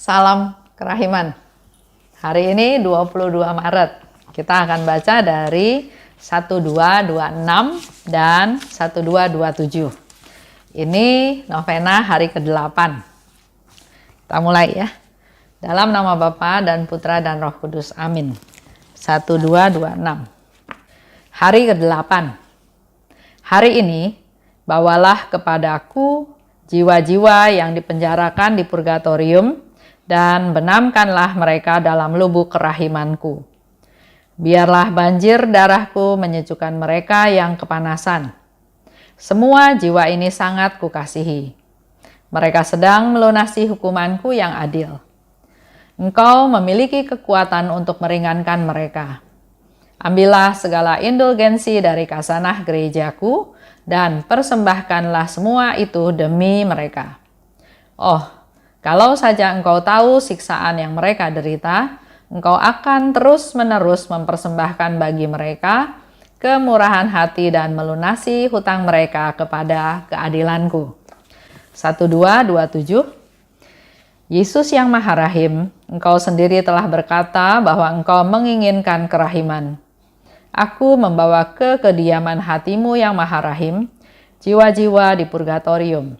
Salam kerahiman. Hari ini 22 Maret. Kita akan baca dari 1226 dan 1227. Ini novena hari ke-8. Kita mulai ya. Dalam nama Bapa dan Putra dan Roh Kudus. Amin. 1226. Hari ke-8. Hari ini bawalah kepadaku jiwa-jiwa yang dipenjarakan di purgatorium dan benamkanlah mereka dalam lubuk kerahimanku. Biarlah banjir darahku menyejukkan mereka yang kepanasan. Semua jiwa ini sangat kukasihi. Mereka sedang melunasi hukumanku yang adil. Engkau memiliki kekuatan untuk meringankan mereka. Ambillah segala indulgensi dari kasanah gerejaku dan persembahkanlah semua itu demi mereka. Oh, kalau saja engkau tahu siksaan yang mereka derita, engkau akan terus-menerus mempersembahkan bagi mereka kemurahan hati dan melunasi hutang mereka kepada keadilanku. 1227. Yesus yang Maha Rahim, engkau sendiri telah berkata bahwa engkau menginginkan kerahiman. Aku membawa ke kediaman hatimu yang Maha Rahim, jiwa-jiwa di purgatorium.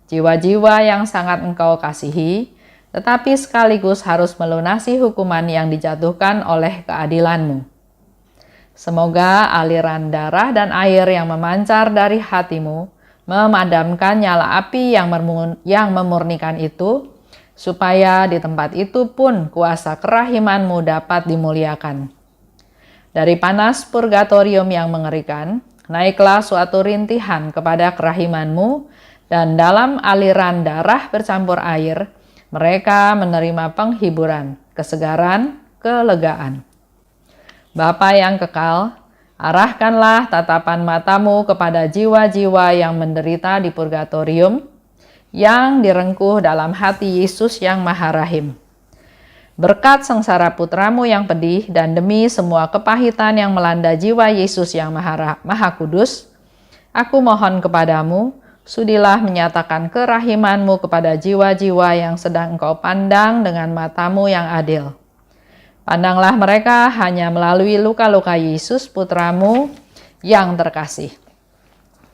Jiwa-jiwa yang sangat engkau kasihi, tetapi sekaligus harus melunasi hukuman yang dijatuhkan oleh keadilanmu. Semoga aliran darah dan air yang memancar dari hatimu memadamkan nyala api yang memurnikan itu, supaya di tempat itu pun kuasa kerahimanmu dapat dimuliakan. Dari panas purgatorium yang mengerikan, naiklah suatu rintihan kepada kerahimanmu, dan dalam aliran darah bercampur air, mereka menerima penghiburan, kesegaran, kelegaan. Bapa yang kekal, arahkanlah tatapan matamu kepada jiwa-jiwa yang menderita di purgatorium, yang direngkuh dalam hati Yesus yang Maha Rahim. Berkat sengsara putramu yang pedih dan demi semua kepahitan yang melanda jiwa Yesus yang Maha Kudus, aku mohon kepadamu, sudilah menyatakan kerahimanmu kepada jiwa-jiwa yang sedang engkau pandang dengan matamu yang adil. Pandanglah mereka hanya melalui luka-luka Yesus putramu yang terkasih.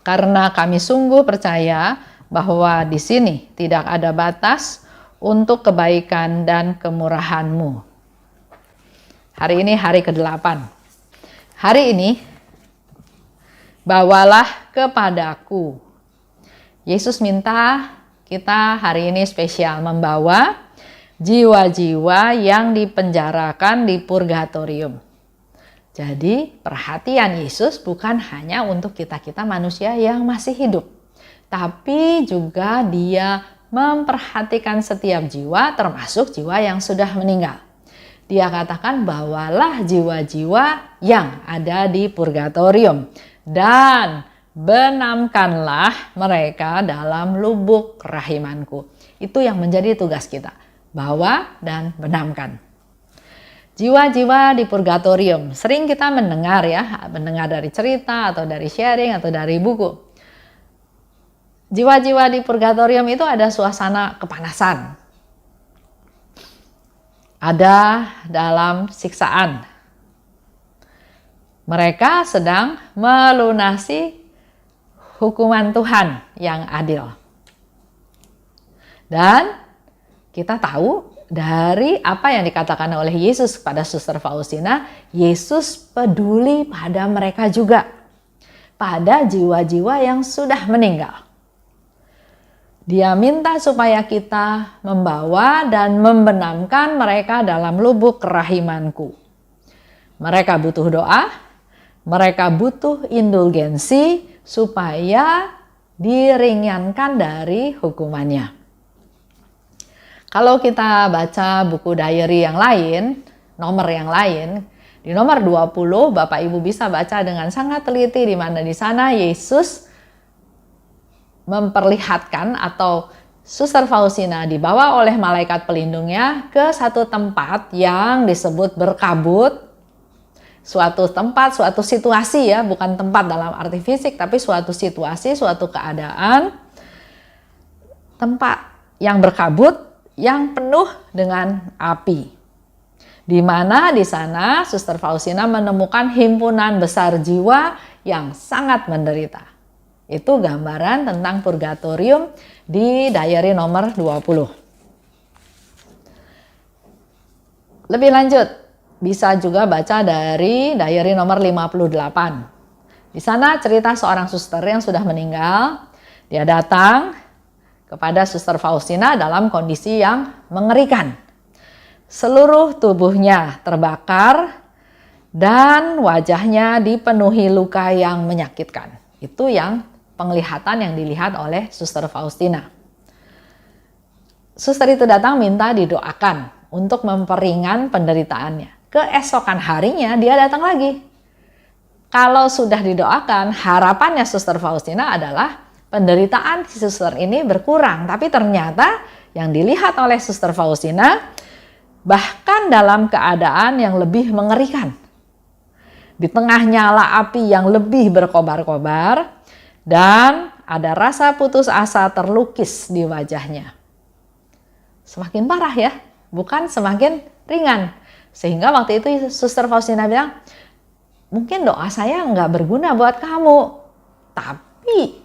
Karena kami sungguh percaya bahwa di sini tidak ada batas untuk kebaikan dan kemurahan-Mu. Hari ini hari ke-8. Hari ini bawalah kepadaku. Yesus minta kita hari ini spesial membawa jiwa-jiwa yang dipenjarakan di purgatorium. Jadi perhatian Yesus bukan hanya untuk kita-kita manusia yang masih hidup, tapi juga Dia memperhatikan setiap jiwa, termasuk jiwa yang sudah meninggal. Dia katakan bawalah jiwa-jiwa yang ada di purgatorium dan benamkanlah mereka dalam lubuk kerahimanku. Itu yang menjadi tugas kita. Bawa dan benamkan. Jiwa-jiwa di purgatorium. Sering kita mendengar dari cerita atau dari sharing atau dari buku. Jiwa-jiwa di purgatorium itu ada suasana kepanasan. Ada dalam siksaan. Mereka sedang melunasi hukuman Tuhan yang adil. Dan kita tahu dari apa yang dikatakan oleh Yesus kepada Suster Faustina, Yesus peduli pada mereka juga, pada jiwa-jiwa yang sudah meninggal. Dia minta supaya kita membawa dan membenamkan mereka dalam lubuk kerahimanku. Mereka butuh doa, mereka butuh indulgensi supaya diringankan dari hukumannya. Kalau kita baca buku diary yang lain, nomor yang lain, di nomor 20 Bapak Ibu bisa baca dengan sangat teliti di mana di sana Yesus memperlihatkan atau Suster Faustina dibawa oleh malaikat pelindungnya ke satu tempat yang disebut berkabut. Suatu tempat, suatu situasi ya, bukan tempat dalam arti fisik, tapi suatu situasi, suatu keadaan, tempat yang berkabut yang penuh dengan api. Di mana di sana Suster Faustina menemukan himpunan besar jiwa yang sangat menderita. Itu gambaran tentang purgatorium di diary nomor 20. Lebih lanjut, bisa juga baca dari diary nomor 58. Di sana cerita seorang suster yang sudah meninggal. Dia datang kepada Suster Faustina dalam kondisi yang mengerikan. Seluruh tubuhnya terbakar dan wajahnya dipenuhi luka yang menyakitkan. Itu yang penglihatan yang dilihat oleh Suster Faustina. Suster itu datang minta didoakan untuk memperingan penderitaannya. Keesokan harinya dia datang lagi. Kalau sudah didoakan, harapannya Suster Faustina adalah penderitaan si suster ini berkurang. Tapi ternyata yang dilihat oleh Suster Faustina bahkan dalam keadaan yang lebih mengerikan. Di tengah nyala api yang lebih berkobar-kobar dan ada rasa putus asa terlukis di wajahnya. Semakin parah ya, bukan semakin ringan. Sehingga waktu itu Suster Faustina bilang, mungkin doa saya nggak berguna buat kamu. Tapi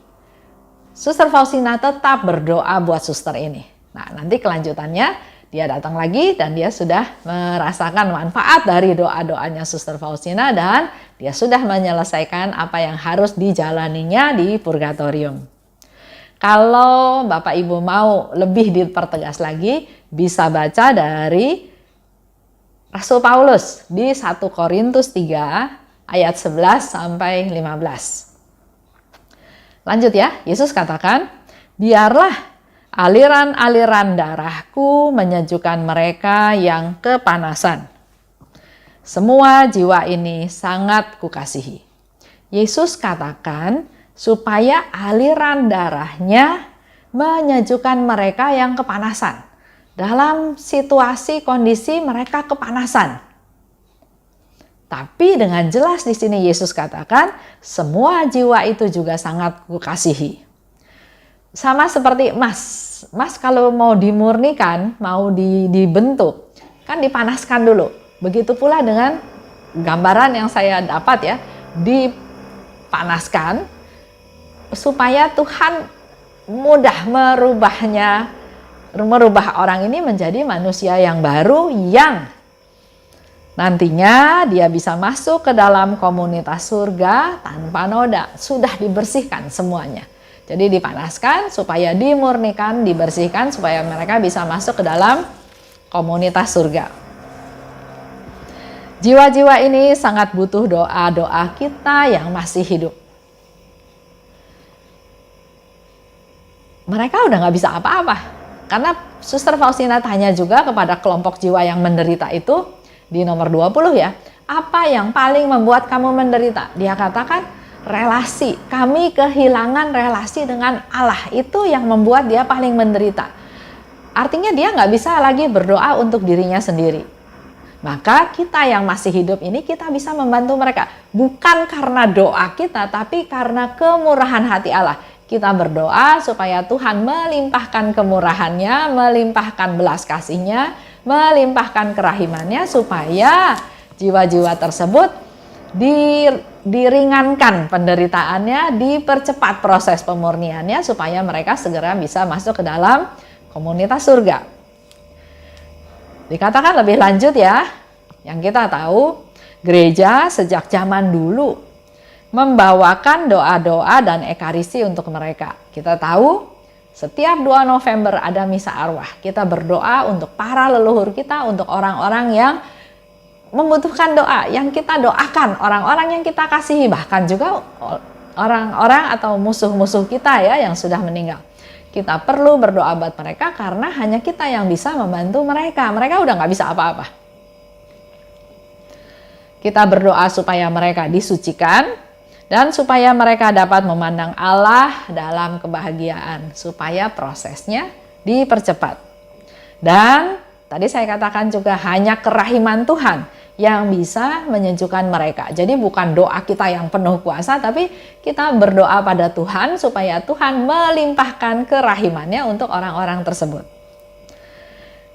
Suster Faustina tetap berdoa buat suster ini. Nah, nanti kelanjutannya dia datang lagi dan dia sudah merasakan manfaat dari doa-doanya Suster Faustina dan dia sudah menyelesaikan apa yang harus dijalaninya di purgatorium. Kalau Bapak Ibu mau lebih dipertegas lagi, bisa baca dari Rasul Paulus di 1 Korintus 3 ayat 11 sampai 15. Lanjut ya, Yesus katakan, biarlah aliran-aliran darahku menyejukkan mereka yang kepanasan. Semua jiwa ini sangat kukasihi. Yesus katakan supaya aliran darahnya menyejukkan mereka yang kepanasan. Dalam situasi kondisi mereka kepanasan. Tapi dengan jelas di sini Yesus katakan semua jiwa itu juga sangat kukasihi. Sama seperti emas. Emas kalau mau dimurnikan, mau dibentuk, kan dipanaskan dulu. Begitu pula dengan gambaran yang saya dapat ya, dipanaskan supaya Tuhan mudah merubah orang ini menjadi manusia yang baru yang nantinya dia bisa masuk ke dalam komunitas surga tanpa noda. Sudah dibersihkan semuanya. Jadi dipanaskan supaya dimurnikan, dibersihkan supaya mereka bisa masuk ke dalam komunitas surga. Jiwa-jiwa ini sangat butuh doa-doa kita yang masih hidup. Mereka udah gak bisa apa-apa. Karena Suster Faustina tanya juga kepada kelompok jiwa yang menderita itu, di nomor 20 ya, apa yang paling membuat kamu menderita? Dia katakan relasi, kami kehilangan relasi dengan Allah, itu yang membuat dia paling menderita. Artinya dia nggak bisa lagi berdoa untuk dirinya sendiri. Maka kita yang masih hidup ini kita bisa membantu mereka. Bukan karena doa kita, tapi karena kemurahan hati Allah. Kita berdoa supaya Tuhan melimpahkan kemurahannya, melimpahkan belas kasihnya, melimpahkan kerahimannya supaya jiwa-jiwa tersebut diringankan penderitaannya, dipercepat proses pemurniannya supaya mereka segera bisa masuk ke dalam komunitas surga. Dikatakan lebih lanjut ya, yang kita tahu gereja sejak zaman dulu membawakan doa-doa dan ekaristi untuk mereka. Kita tahu setiap 2 November ada misa arwah. Kita berdoa untuk para leluhur kita, untuk orang-orang yang membutuhkan doa, yang kita doakan, orang-orang yang kita kasihi, bahkan juga orang-orang atau musuh-musuh kita ya yang sudah meninggal. Kita perlu berdoa buat mereka karena hanya kita yang bisa membantu mereka. Mereka udah gak bisa apa-apa. Kita berdoa supaya mereka disucikan, dan supaya mereka dapat memandang Allah dalam kebahagiaan, supaya prosesnya dipercepat. Dan tadi saya katakan juga hanya kerahiman Tuhan yang bisa menyejukkan mereka. Jadi bukan doa kita yang penuh kuasa, tapi kita berdoa pada Tuhan supaya Tuhan melimpahkan kerahimannya untuk orang-orang tersebut.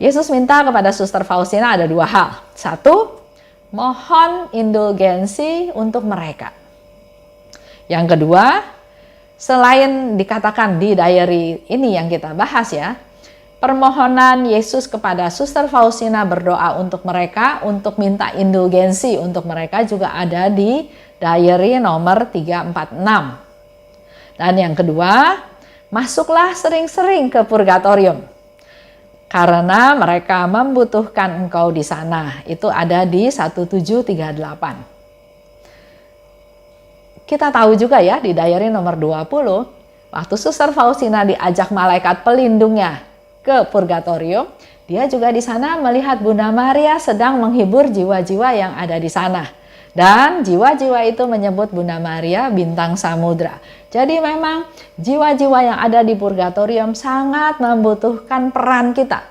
Yesus minta kepada Suster Faustina ada dua hal. Satu, mohon indulgensi untuk mereka. Yang kedua, selain dikatakan di diary ini yang kita bahas ya, permohonan Yesus kepada Suster Faustina berdoa untuk mereka, untuk minta indulgensi untuk mereka juga ada di diary nomor 346. Dan yang kedua, masuklah sering-sering ke purgatorium, karena mereka membutuhkan engkau di sana. Itu ada di 1738. Kita tahu juga ya di diary nomor 20, waktu Suster Faustina diajak malaikat pelindungnya ke purgatorium, dia juga di sana melihat Bunda Maria sedang menghibur jiwa-jiwa yang ada di sana. Dan jiwa-jiwa itu menyebut Bunda Maria bintang samudra. Jadi memang jiwa-jiwa yang ada di purgatorium sangat membutuhkan peran kita.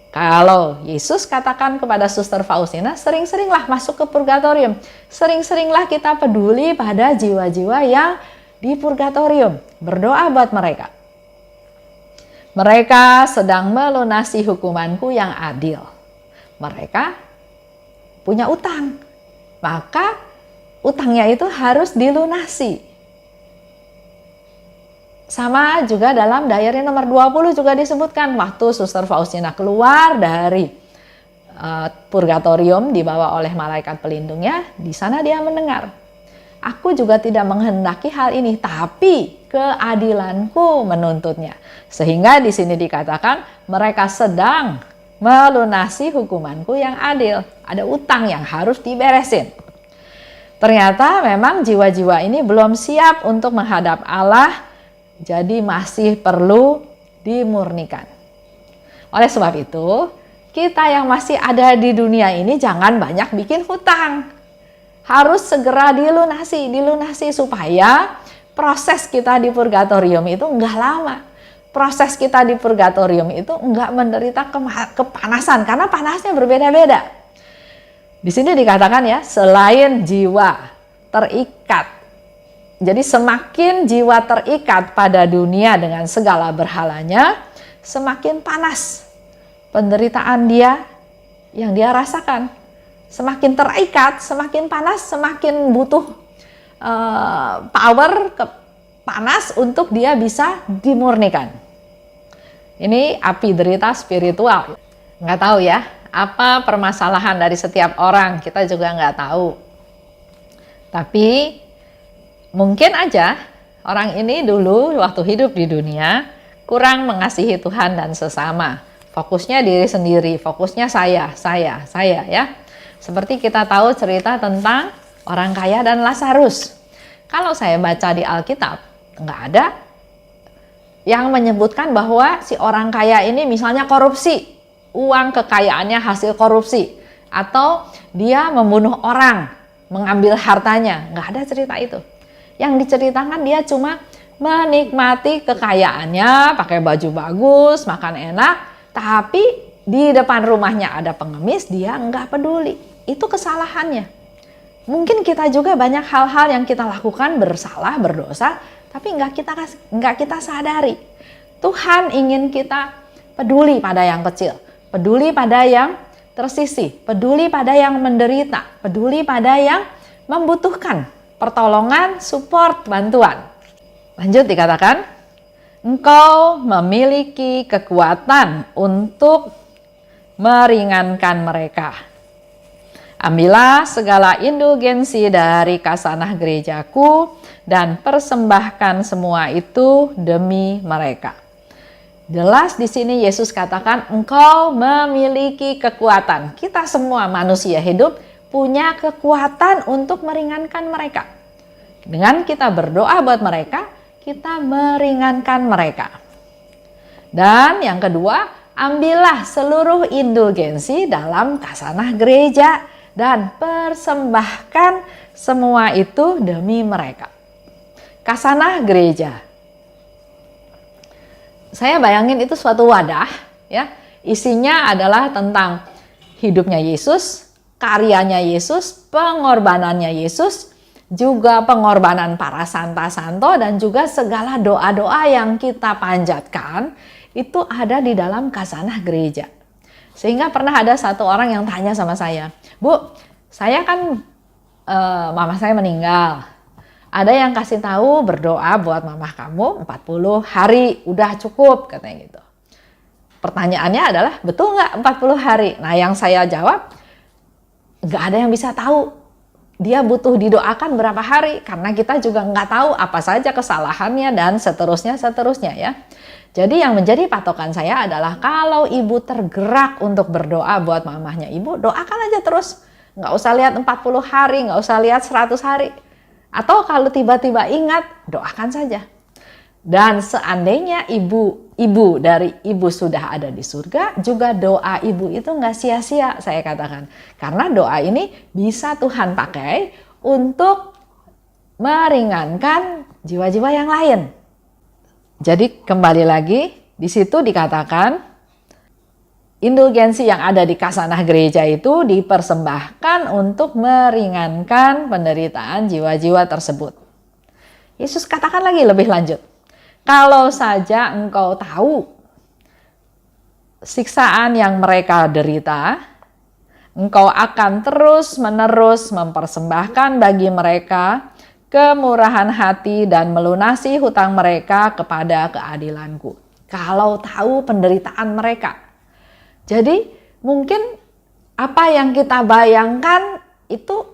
Kalau Yesus katakan kepada Suster Faustina, sering-seringlah masuk ke purgatorium. Sering-seringlah kita peduli pada jiwa-jiwa yang di purgatorium. Berdoa buat mereka. Mereka sedang melunasi hukumanku yang adil. Mereka punya utang. Maka utangnya itu harus dilunasi. Sama juga dalam diary nomor 20 juga disebutkan waktu Suster Faustina keluar dari purgatorium dibawa oleh malaikat pelindungnya, di sana dia mendengar, aku juga tidak menghendaki hal ini, tapi keadilanku menuntutnya. Sehingga di sini dikatakan mereka sedang melunasi hukumanku yang adil. Ada utang yang harus diberesin. Ternyata memang jiwa-jiwa ini belum siap untuk menghadap Allah, jadi masih perlu dimurnikan. Oleh sebab itu, kita yang masih ada di dunia ini jangan banyak bikin hutang. Harus segera dilunasi supaya proses kita di purgatorium itu enggak lama. Proses kita di purgatorium itu enggak menderita kepanasan, karena panasnya berbeda-beda. Di sini dikatakan ya, selain jiwa terikat. Jadi semakin jiwa terikat pada dunia dengan segala berhalanya, semakin panas penderitaan dia yang dia rasakan. Semakin terikat, semakin panas, semakin butuh power, panas untuk dia bisa dimurnikan. Ini api derita spiritual. Nggak tahu ya, apa permasalahan dari setiap orang, kita juga nggak tahu. Tapi mungkin aja orang ini dulu waktu hidup di dunia kurang mengasihi Tuhan dan sesama. Fokusnya diri sendiri, fokusnya saya ya. Seperti kita tahu cerita tentang orang kaya dan Lazarus. Kalau saya baca di Alkitab, nggak ada yang menyebutkan bahwa si orang kaya ini misalnya korupsi, uang kekayaannya hasil korupsi, atau dia membunuh orang, mengambil hartanya. Nggak ada cerita itu. Yang diceritakan dia cuma menikmati kekayaannya, pakai baju bagus, makan enak, tapi di depan rumahnya ada pengemis, dia nggak peduli. Itu kesalahannya. Mungkin kita juga banyak hal-hal yang kita lakukan bersalah, berdosa, tapi nggak kita sadari. Tuhan ingin kita peduli pada yang kecil, peduli pada yang tersisih, peduli pada yang menderita, peduli pada yang membutuhkan pertolongan, support, bantuan. Lanjut dikatakan, engkau memiliki kekuatan untuk meringankan mereka. Ambillah segala indulgensi dari kasanah gerejaku dan persembahkan semua itu demi mereka. Jelas di sini Yesus katakan engkau memiliki kekuatan. Kita semua manusia hidup punya kekuatan untuk meringankan mereka. Dengan kita berdoa buat mereka, kita meringankan mereka. Dan yang kedua, ambillah seluruh indulgensi dalam kasanah gereja dan persembahkan semua itu demi mereka. Kasanah gereja. Saya bayangin itu suatu wadah, ya. Isinya adalah tentang hidupnya Yesus, karyanya Yesus, pengorbanannya Yesus, juga pengorbanan para santa-santo, dan juga segala doa-doa yang kita panjatkan itu ada di dalam kasanah gereja. Sehingga pernah ada satu orang yang tanya sama saya, "Bu, saya kan mama saya meninggal. Ada yang kasih tahu berdoa buat mamah kamu 40 hari, udah cukup," katanya gitu. Pertanyaannya adalah, betul nggak 40 hari? Nah, yang saya jawab, nggak ada yang bisa tahu dia butuh didoakan berapa hari, karena kita juga nggak tahu apa saja kesalahannya dan seterusnya ya. Jadi yang menjadi patokan saya adalah kalau ibu tergerak untuk berdoa buat mamahnya ibu, doakan aja terus. Nggak usah lihat 40 hari, nggak usah lihat 100 hari. Atau kalau tiba-tiba ingat, doakan saja. Dan seandainya ibu dari ibu sudah ada di surga, juga doa ibu itu nggak sia-sia, saya katakan. Karena doa ini bisa Tuhan pakai untuk meringankan jiwa-jiwa yang lain. Jadi kembali lagi, di situ dikatakan indulgensi yang ada di kasanah gereja itu dipersembahkan untuk meringankan penderitaan jiwa-jiwa tersebut. Yesus katakan lagi lebih lanjut, kalau saja engkau tahu siksaan yang mereka derita, engkau akan terus-menerus mempersembahkan bagi mereka kemurahan hati dan melunasi hutang mereka kepada keadilanku. Kalau tahu penderitaan mereka. Jadi mungkin apa yang kita bayangkan itu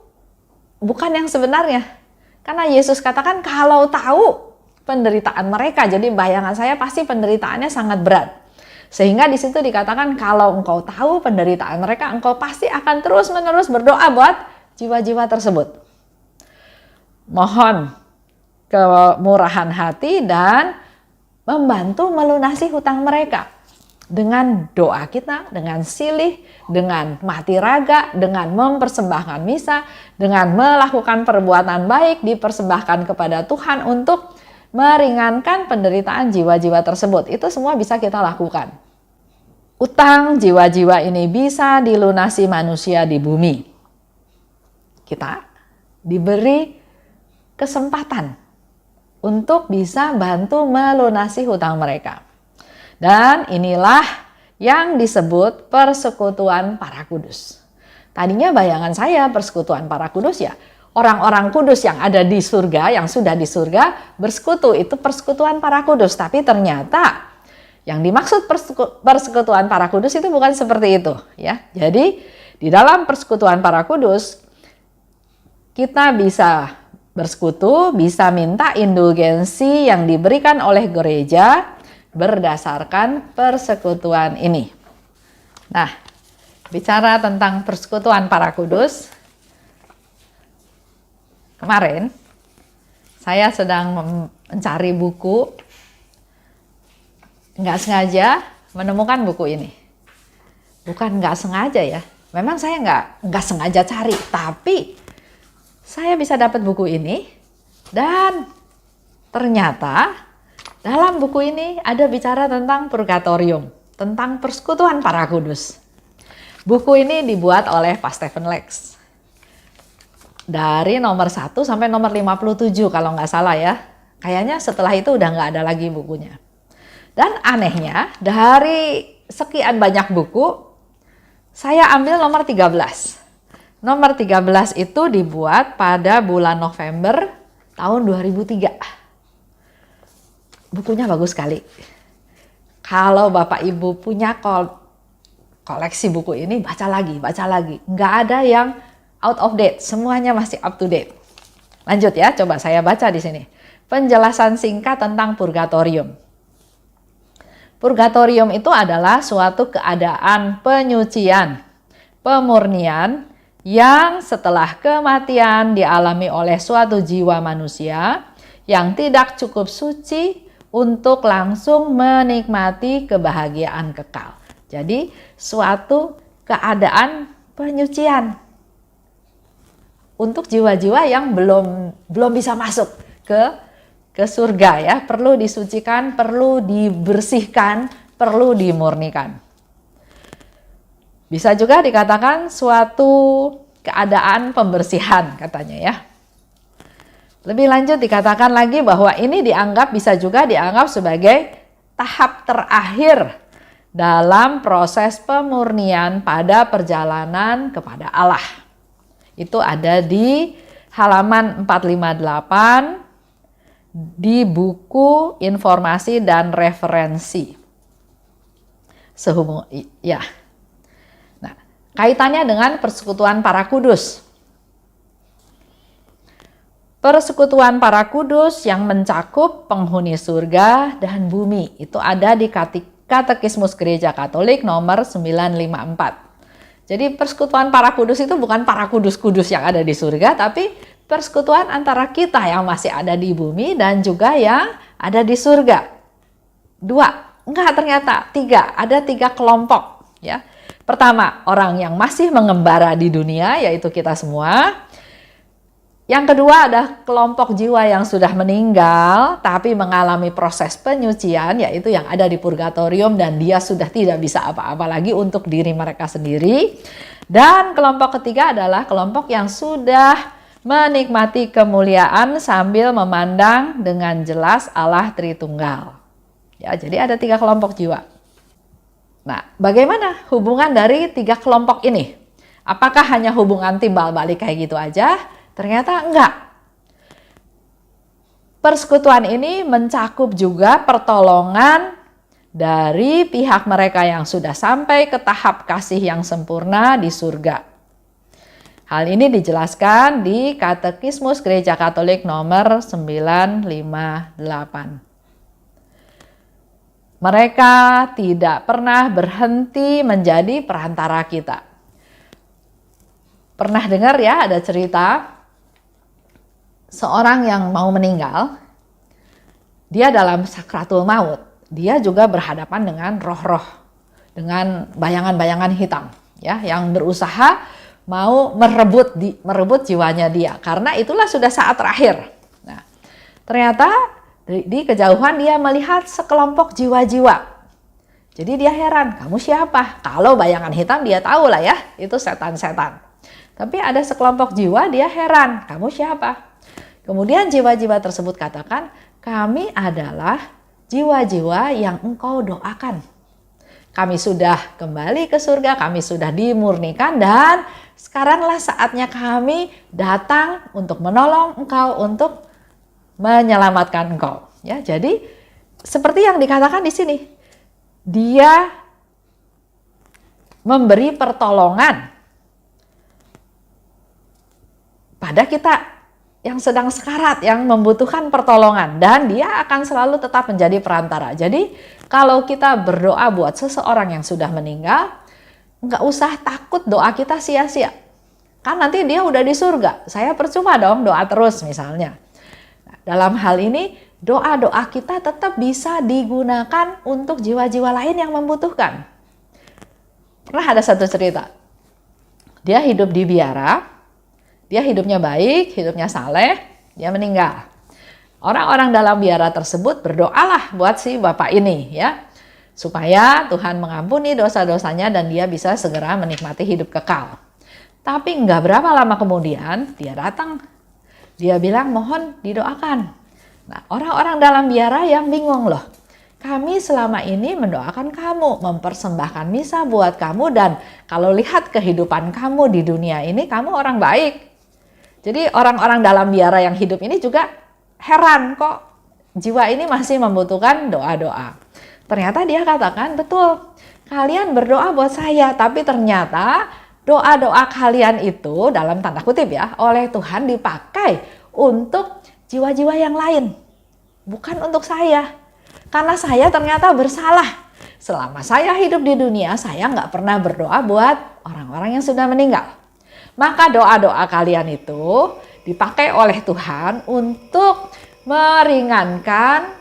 bukan yang sebenarnya. Karena Yesus katakan kalau tahu penderitaan mereka. Jadi bayangan saya pasti penderitaannya sangat berat. Sehingga di situ dikatakan kalau engkau tahu penderitaan mereka, engkau pasti akan terus-menerus berdoa buat jiwa-jiwa tersebut. Mohon kemurahan hati dan membantu melunasi hutang mereka. Dengan doa kita, dengan silih, dengan mati raga, dengan mempersembahkan misa, dengan melakukan perbuatan baik dipersembahkan kepada Tuhan untuk meringankan penderitaan jiwa-jiwa tersebut. Itu semua bisa kita lakukan. Utang jiwa-jiwa ini bisa dilunasi manusia di bumi. Kita diberi kesempatan untuk bisa bantu melunasi hutang mereka. Dan inilah yang disebut persekutuan para kudus. Tadinya bayangan saya persekutuan para kudus ya orang-orang kudus yang ada di surga, yang sudah di surga bersekutu, itu persekutuan para kudus. Tapi ternyata yang dimaksud persekutuan para kudus itu bukan seperti itu ya. Jadi di dalam persekutuan para kudus kita bisa bersekutu, bisa minta indulgensi yang diberikan oleh gereja berdasarkan persekutuan ini. Nah, bicara tentang persekutuan para kudus, kemarin saya sedang mencari buku, nggak sengaja menemukan buku ini. Bukan nggak sengaja ya, memang saya nggak sengaja cari, tapi saya bisa dapat buku ini dan ternyata dalam buku ini ada bicara tentang purgatorium, tentang persekutuan para kudus. Buku ini dibuat oleh Pak Stephen Lex. Dari nomor 1 sampai nomor 57 kalau nggak salah ya. Kayaknya setelah itu udah nggak ada lagi bukunya. Dan anehnya dari sekian banyak buku, saya ambil nomor 13. Nomor 13 itu dibuat pada bulan November tahun 2003. Bukunya bagus sekali. Kalau Bapak Ibu punya koleksi buku ini, baca lagi. Nggak ada yang out of date, semuanya masih up to date. Lanjut ya, coba saya baca di sini. Penjelasan singkat tentang purgatorium. Purgatorium itu adalah suatu keadaan penyucian, pemurnian, yang setelah kematian dialami oleh suatu jiwa manusia yang tidak cukup suci untuk langsung menikmati kebahagiaan kekal. Jadi suatu keadaan penyucian untuk jiwa-jiwa yang belum bisa masuk ke surga ya, perlu disucikan, perlu dibersihkan, perlu dimurnikan. Bisa juga dikatakan suatu keadaan pembersihan katanya ya. Lebih lanjut dikatakan lagi bahwa ini bisa juga dianggap sebagai tahap terakhir dalam proses pemurnian pada perjalanan kepada Allah. Itu ada di halaman 458 di buku informasi dan referensi. Nah, kaitannya dengan persekutuan para kudus. Persekutuan para kudus yang mencakup penghuni surga dan bumi. Itu ada di Katekismus Gereja Katolik nomor 954. Jadi persekutuan para kudus itu bukan para kudus-kudus yang ada di surga, tapi persekutuan antara kita yang masih ada di bumi dan juga yang ada di surga. 2, enggak, ternyata 3, ada 3 kelompok ya. Pertama, orang yang masih mengembara di dunia, yaitu kita semua. Yang kedua ada kelompok jiwa yang sudah meninggal tapi mengalami proses penyucian, yaitu yang ada di purgatorium dan dia sudah tidak bisa apa-apa lagi untuk diri mereka sendiri. Dan kelompok ketiga adalah kelompok yang sudah menikmati kemuliaan sambil memandang dengan jelas Allah Tritunggal. Ya, jadi ada 3 kelompok jiwa. Nah, bagaimana hubungan dari 3 kelompok ini? Apakah hanya hubungan timbal balik kayak gitu aja? Ternyata enggak. Persekutuan ini mencakup juga pertolongan dari pihak mereka yang sudah sampai ke tahap kasih yang sempurna di surga. Hal ini dijelaskan di Katekismus Gereja Katolik nomor 958. Mereka tidak pernah berhenti menjadi perantara kita. Pernah dengar ya ada cerita seorang yang mau meninggal, dia dalam sakratul maut, dia juga berhadapan dengan roh-roh, dengan bayangan-bayangan hitam, ya, yang berusaha mau merebut jiwanya dia, karena itulah sudah saat terakhir. Nah, ternyata di kejauhan dia melihat sekelompok jiwa-jiwa. Jadi dia heran, kamu siapa? Kalau bayangan hitam dia tahu lah ya, itu setan-setan. Tapi ada sekelompok jiwa, dia heran, kamu siapa? Kemudian jiwa-jiwa tersebut katakan, kami adalah jiwa-jiwa yang engkau doakan. Kami sudah kembali ke surga, kami sudah dimurnikan, dan sekaranglah saatnya kami datang untuk menolong engkau, untuk menyelamatkan engkau. Ya, jadi seperti yang dikatakan di sini, dia memberi pertolongan pada kita yang sedang sekarat, yang membutuhkan pertolongan, dan dia akan selalu tetap menjadi perantara. Jadi kalau kita berdoa buat seseorang yang sudah meninggal, nggak usah takut doa kita sia-sia. Kan nanti dia udah di surga, saya percuma dong doa terus misalnya. Nah, dalam hal ini doa-doa kita tetap bisa digunakan untuk jiwa-jiwa lain yang membutuhkan. Pernah ada satu cerita, dia hidup di biara. Dia hidupnya baik, hidupnya saleh, dia meninggal. Orang-orang dalam biara tersebut berdoalah buat si bapak ini ya, supaya Tuhan mengampuni dosa-dosanya dan dia bisa segera menikmati hidup kekal. Tapi nggak berapa lama kemudian dia datang, dia bilang mohon didoakan. Nah, orang-orang dalam biara yang bingung loh, kami selama ini mendoakan kamu, mempersembahkan misa buat kamu, dan kalau lihat kehidupan kamu di dunia ini, kamu orang baik. Jadi orang-orang dalam biara yang hidup ini juga heran, kok jiwa ini masih membutuhkan doa-doa. Ternyata dia katakan, betul, kalian berdoa buat saya, tapi ternyata doa-doa kalian itu dalam tanda kutip ya, oleh Tuhan dipakai untuk jiwa-jiwa yang lain, bukan untuk saya. Karena saya ternyata bersalah. Selama saya hidup di dunia, saya nggak pernah berdoa buat orang-orang yang sudah meninggal. Maka doa-doa kalian itu dipakai oleh Tuhan untuk meringankan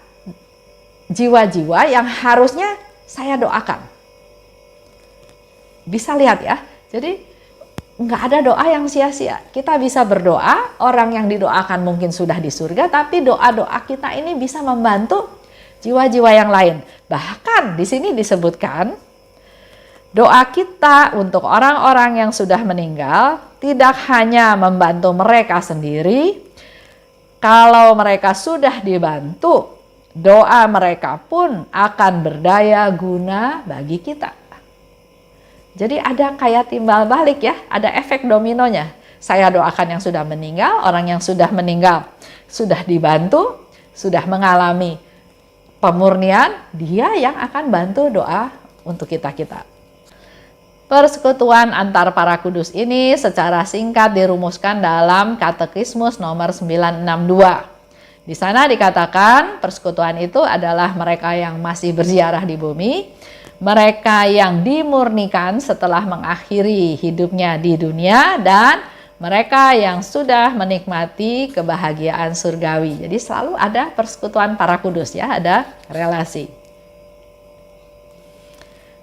jiwa-jiwa yang harusnya saya doakan. Bisa lihat ya, jadi nggak ada doa yang sia-sia. Kita bisa berdoa, orang yang didoakan mungkin sudah di surga, tapi doa-doa kita ini bisa membantu jiwa-jiwa yang lain. Bahkan di sini disebutkan, doa kita untuk orang-orang yang sudah meninggal tidak hanya membantu mereka sendiri. Kalau mereka sudah dibantu, doa mereka pun akan berdaya guna bagi kita. Jadi ada kayak timbal balik ya, ada efek dominonya. Saya doakan yang sudah meninggal, orang yang sudah meninggal sudah dibantu, sudah mengalami pemurnian, dia yang akan bantu doa untuk kita-kita. Persekutuan antar para kudus ini secara singkat dirumuskan dalam Katekismus nomor 962. Di sana dikatakan persekutuan itu adalah mereka yang masih berziarah di bumi, mereka yang dimurnikan setelah mengakhiri hidupnya di dunia, dan mereka yang sudah menikmati kebahagiaan surgawi. Jadi selalu ada persekutuan para kudus ya, ada relasi.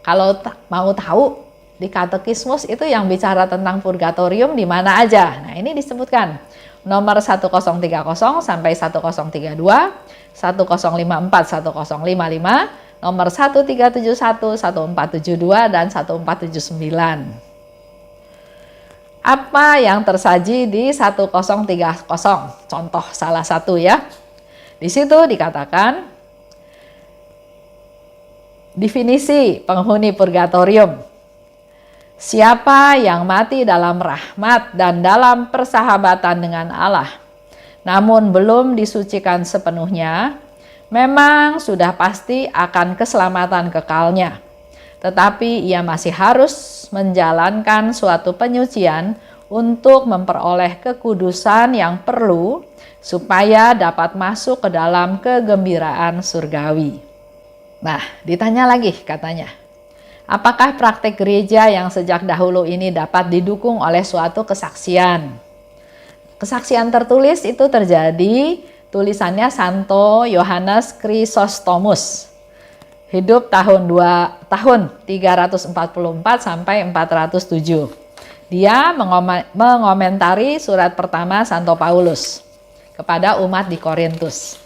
Kalau mau tahu di Katekismus itu yang bicara tentang purgatorium di mana aja. Nah, ini disebutkan nomor 1030 sampai 1032, 1054, 1055, nomor 1371, 1472, dan 1479. Apa yang tersaji di 1030? Contoh salah satu ya. Di situ dikatakan definisi penghuni purgatorium. Siapa yang mati dalam rahmat dan dalam persahabatan dengan Allah, namun belum disucikan sepenuhnya, memang sudah pasti akan keselamatan kekalnya. Tetapi ia masih harus menjalankan suatu penyucian untuk memperoleh kekudusan yang perlu supaya dapat masuk ke dalam kegembiraan surgawi. Nah, ditanya lagi katanya, apakah praktek gereja yang sejak dahulu ini dapat didukung oleh suatu kesaksian? Kesaksian tertulis itu terjadi, tulisannya Santo Yohanes Chrysostomus. Hidup tahun 344 sampai 407. Dia mengomentari surat pertama Santo Paulus kepada umat di Korintus.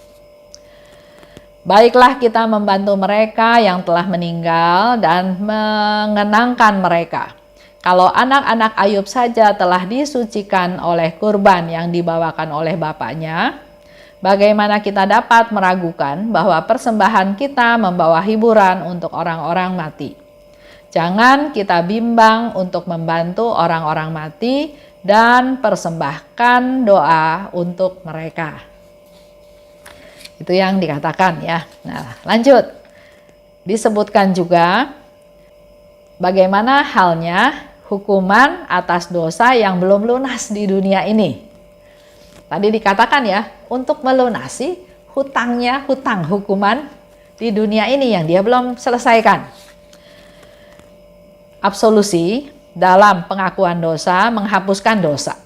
Baiklah kita membantu mereka yang telah meninggal dan mengenangkan mereka. Kalau anak-anak Ayub saja telah disucikan oleh kurban yang dibawakan oleh bapaknya, bagaimana kita dapat meragukan bahwa persembahan kita membawa hiburan untuk orang-orang mati? Jangan kita bimbang untuk membantu orang-orang mati dan persembahkan doa untuk mereka. Itu yang dikatakan ya. Nah, lanjut. Disebutkan juga bagaimana halnya hukuman atas dosa yang belum lunas di dunia ini. Tadi dikatakan ya, untuk melunasi hutang hukuman di dunia ini yang dia belum selesaikan. Absolusi dalam pengakuan dosa menghapuskan dosa,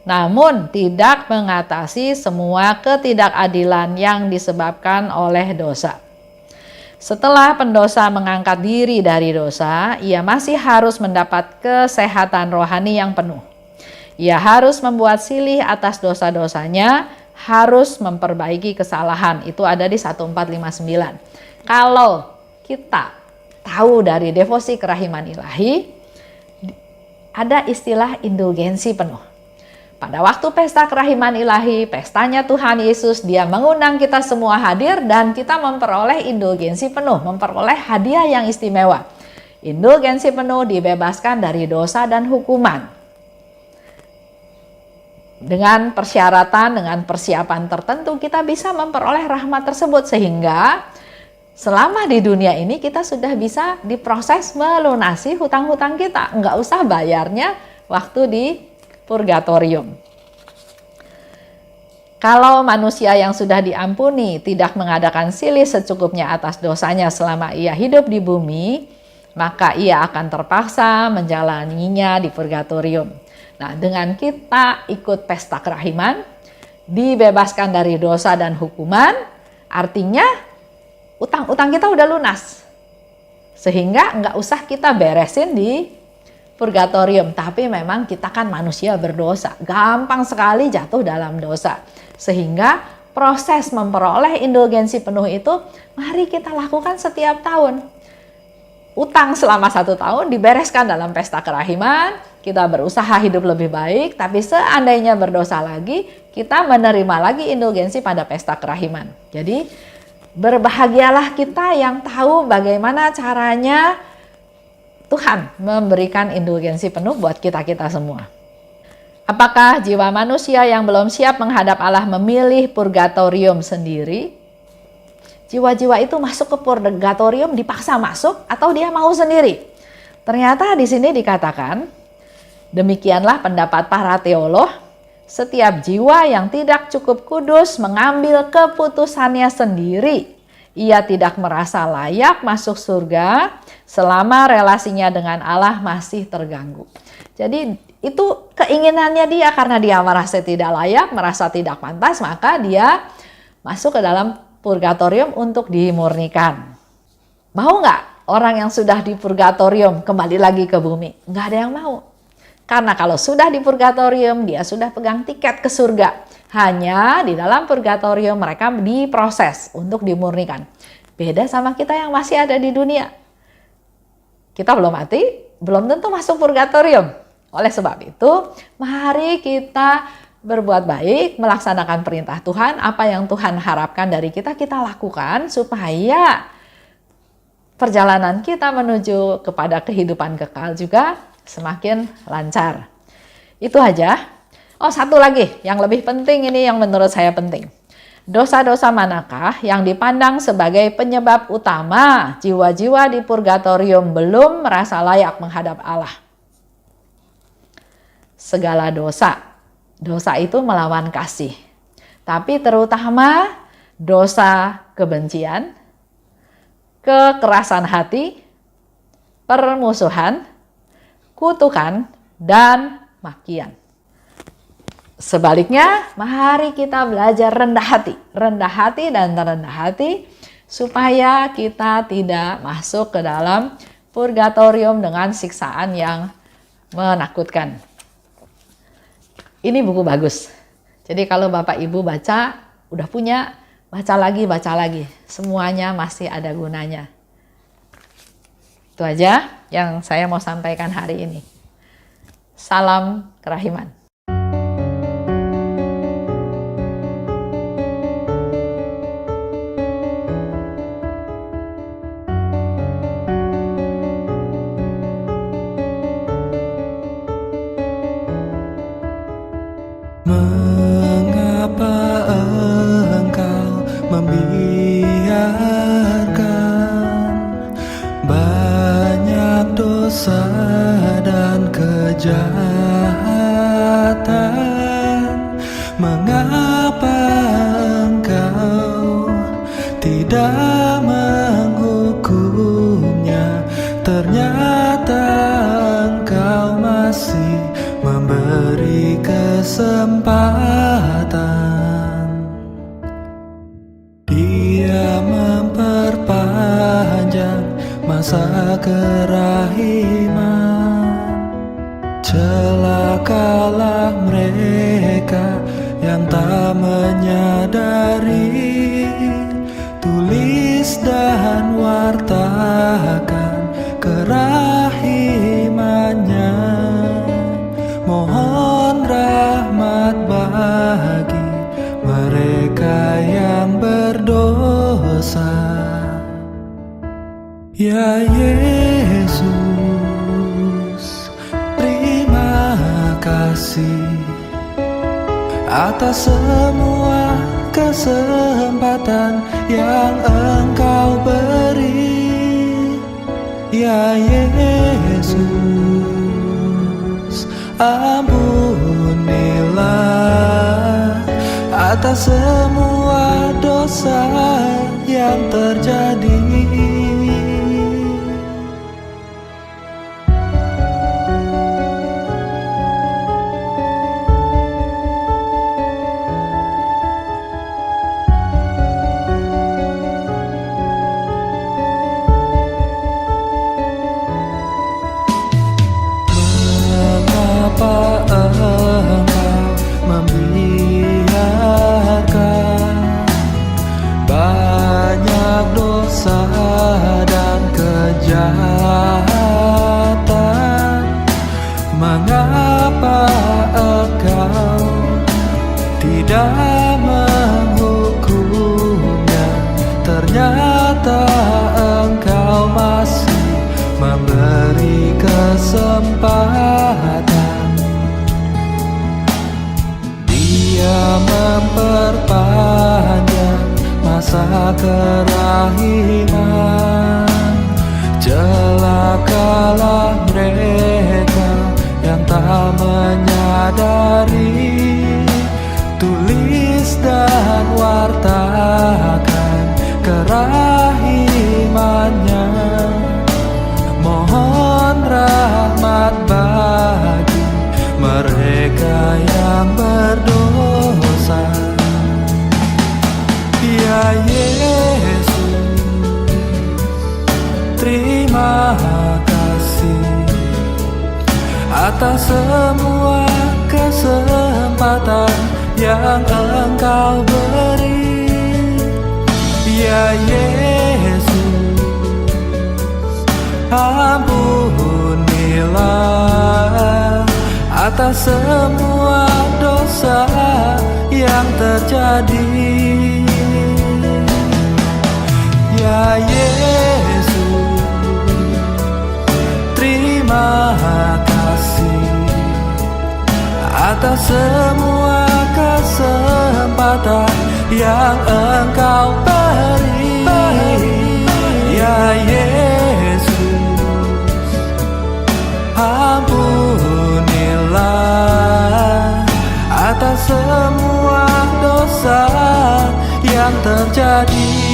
namun tidak mengatasi semua ketidakadilan yang disebabkan oleh dosa. Setelah pendosa mengangkat diri dari dosa, ia masih harus mendapat kesehatan rohani yang penuh. Ia harus membuat silih atas dosa-dosanya, harus memperbaiki kesalahan. Itu ada di 1459. Kalau kita tahu dari devosi kerahiman ilahi, ada istilah indulgensi penuh. Pada waktu pesta kerahiman ilahi, pestanya Tuhan Yesus, dia mengundang kita semua hadir dan kita memperoleh indulgensi penuh, memperoleh hadiah yang istimewa. Indulgensi penuh dibebaskan dari dosa dan hukuman. Dengan persyaratan, dengan persiapan tertentu kita bisa memperoleh rahmat tersebut sehingga selama di dunia ini kita sudah bisa diproses melunasi hutang-hutang kita. Enggak usah bayarnya waktu di purgatorium. Kalau manusia yang sudah diampuni tidak mengadakan silih secukupnya atas dosanya selama ia hidup di bumi, maka ia akan terpaksa menjalaninya di purgatorium. Nah, dengan kita ikut pesta kerahiman, dibebaskan dari dosa dan hukuman, artinya utang-utang kita udah lunas. Sehingga nggak usah kita beresin di purgatorium, tapi memang kita kan manusia berdosa, gampang sekali jatuh dalam dosa. Sehingga proses memperoleh indulgensi penuh itu mari kita lakukan setiap tahun. Utang selama 1 tahun dibereskan dalam pesta kerahiman, kita berusaha hidup lebih baik, tapi seandainya berdosa lagi, kita menerima lagi indulgensi pada pesta kerahiman. Jadi Berbahagialah kita yang tahu bagaimana caranya Tuhan memberikan indulgensi penuh buat kita-kita semua. Apakah jiwa manusia yang belum siap menghadap Allah memilih purgatorium sendiri? Jiwa-jiwa itu masuk ke purgatorium dipaksa masuk atau dia mau sendiri? Ternyata di sini dikatakan, demikianlah pendapat para teolog, setiap jiwa yang tidak cukup kudus mengambil keputusannya sendiri. Ia tidak merasa layak masuk surga selama relasinya dengan Allah masih terganggu. Jadi itu keinginannya dia, karena dia merasa tidak layak, merasa tidak pantas, maka dia masuk ke dalam purgatorium untuk dimurnikan. Mau nggak orang yang sudah di purgatorium kembali lagi ke bumi? Nggak ada yang mau. Karena kalau sudah di purgatorium, dia sudah pegang tiket ke surga. Hanya di dalam purgatorium mereka diproses untuk dimurnikan. Beda sama kita yang masih ada di dunia. Kita belum mati, belum tentu masuk purgatorium. Oleh sebab itu, mari kita berbuat baik, melaksanakan perintah Tuhan. Apa yang Tuhan harapkan dari kita, kita lakukan supaya perjalanan kita menuju kepada kehidupan kekal juga semakin lancar. Itu aja. Oh, satu lagi yang lebih penting, ini yang menurut saya penting. Dosa-dosa manakah yang dipandang sebagai penyebab utama jiwa-jiwa di purgatorium belum merasa layak menghadap Allah? Segala dosa. Dosa itu melawan kasih. Tapi terutama dosa kebencian, kekerasan hati, permusuhan, kutukan, dan makian. Sebaliknya, mari kita belajar rendah hati dan terendah hati, supaya kita tidak masuk ke dalam purgatorium dengan siksaan yang menakutkan. Ini buku bagus. Jadi kalau Bapak Ibu baca, udah punya, baca lagi. Semuanya masih ada gunanya. Itu aja yang saya mau sampaikan hari ini. Salam kerahiman. Mengapa engkau membiarkan banyak dosa dan kejahatan? Mengapa engkau tidak menghukumnya? Ternyata engkau masih memberi kesempatan. Dia memperpanjang masa kerahiman. Celakalah mereka yang tak menyadari. Tulis dan wartakan kerahimannya. Mohon rahmat bagi mereka yang berdosa. Ya Yesus, terima kasih atas semua kesempatan yang Engkau beri. Ya Yesus, ampunilah atas semua dosa yang terjadi. Mengapa engkau membiarkan banyak dosa dan kejahatan? Mengapa engkau tidak menghukumnya? kesempatan. Dia memperpanjang masa kerahiman. Celakalah mereka yang tak menyadari. Tulis dan wartakan kerahimannya. Mohon rahmat bagi mereka yang berdosa. Ya Yesus, terima kasih atas semua kesempatan yang Engkau beri. Ya Yesus, ampunilah atas semua dosa yang terjadi. Ya Yesus, terima kasih atas semua kesempatan yang Engkau beri. Ya Yesus, ampunilah atas semua dosa yang terjadi.